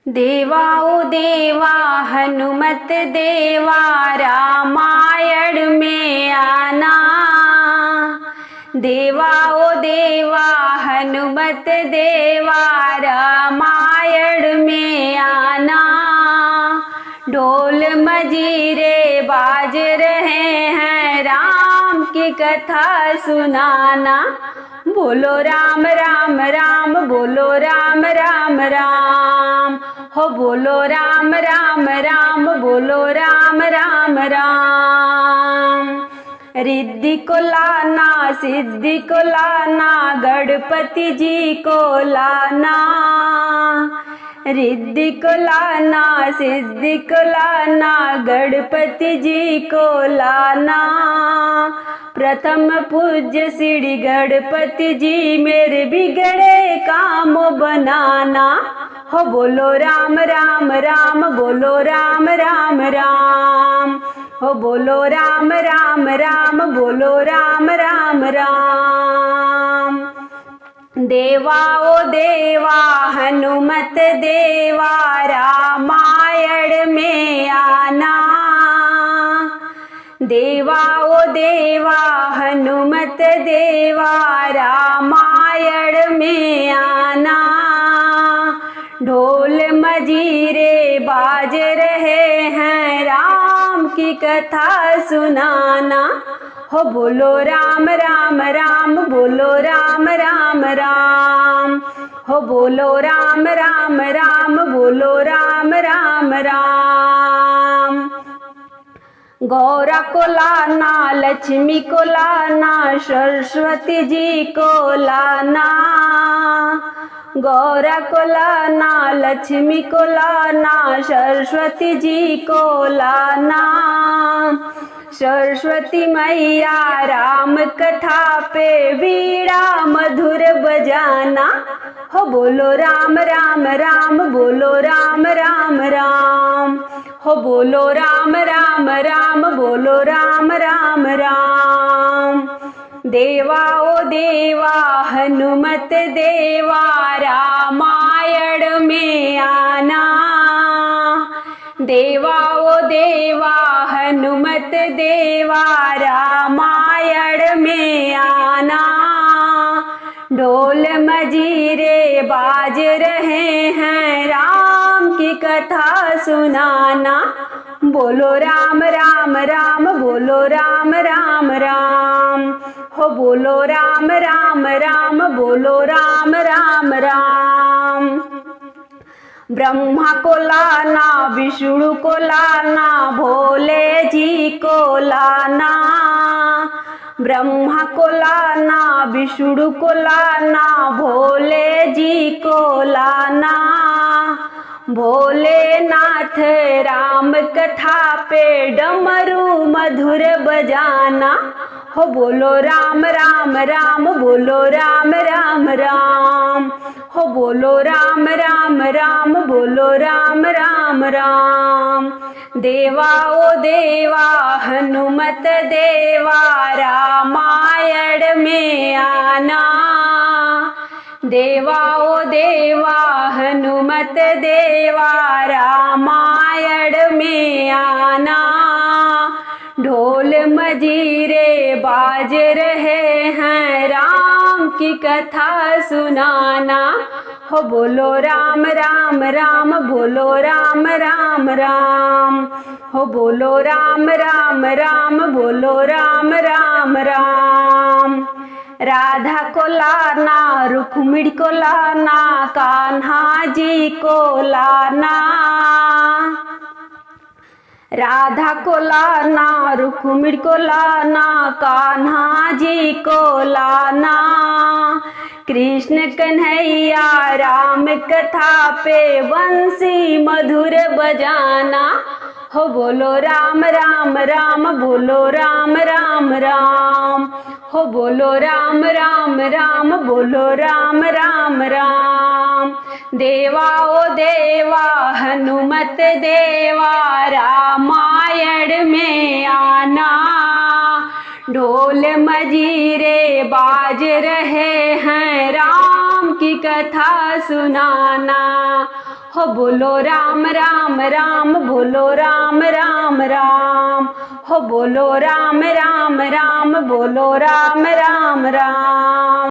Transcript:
देवा ओ देवा हनुमत देवा रामायण में आना। देवा ओ देवा हनुमत देवा रामायण में आना। ढोल मजीरे बाज रहे हैं राम की कथा सुनाना। बोलो राम राम राम बोलो राम राम राम हो बोलो राम राम राम बोलो राम राम राम। रिद्धि को लाना सिद्धि को लाना गणपति जी को लाना। रिद्धि को लाना सिद्धि को लाना गणपति जी को लाना। प्रथम पूज्य श्री गणपति जी मेरे बिगड़े काम बनाना। हो बोलो राम राम राम बोलो राम राम राम हो बोलो राम राम राम बोलो राम राम राम। देवा ओ देवा हनुमत देवा रामायण में आना। देवा ओ देवा हनुमत देवा रामायण में आना। ढोल मजीरे बाज रहे हैं राम की कथा सुनाना। हो बोलो राम राम राम बोलो राम राम राम हो बोलो राम राम राम बोलो राम राम राम। गौरा को लाना लक्ष्मी को लाना सरस्वती जी को लाना। गौरा को लाना लक्ष्मी को लाना सरस्वती जी को लाना। सरस्वती मैया राम कथा पे वीणा मधुर बजाना। हो बोलो राम राम राम बोलो राम राम राम हो बोलो राम राम राम बोलो राम राम राम। देवा ओ देवा हनुमत देवा रामायण में आना। देवा ओ देवा हनुमत देवा रामायण में आना। ढोल मजीरे बाज रहे हैं राम की कथा सुनाना। बोलो राम राम राम बोलो राम राम राम हो बोलो राम राम राम बोलो राम राम राम। ब्रह्मा को लाना विष्णु को लाना भोले जी को लाना। ब्रह्मा को लाना विष्णु को लाना भोले जी को लाना। भोलेनाथ राम कथा पे डमरू मधुर बजाना। हो बोलो राम राम राम बोलो राम राम राम हो बोलो राम राम राम बोलो राम राम राम। देवा ओ देवा हनुमत देवा रामायण में आना। देवा ओ देवा हनुमत देवा रामायण में आना। ढोल मजीरे बाज रहे हैं राम की कथा सुनाना। हो बोलो राम राम राम बोलो राम राम राम हो बोलो राम राम राम बोलो राम राम राम। राधा को लाना रुक्मिणी को लाना कान्हा जी को लाना। राधा को लाना रुक्मिणी को लाना कान्हा जी को लाना। कृष्ण कन्हैया राम कथा पे बंसी मधुर बजाना। हो बोलो राम राम राम बोलो राम राम राम हो बोलो राम राम राम बोलो राम राम राम। देवा ओ देवा हनुमत देवा रामायण में आना। ढोल मजीरे बाज रहे हैं राम की कथा सुनाना। हो बोलो राम राम राम, बोलो राम राम राम, हो बोलो राम राम राम, बोलो राम राम राम।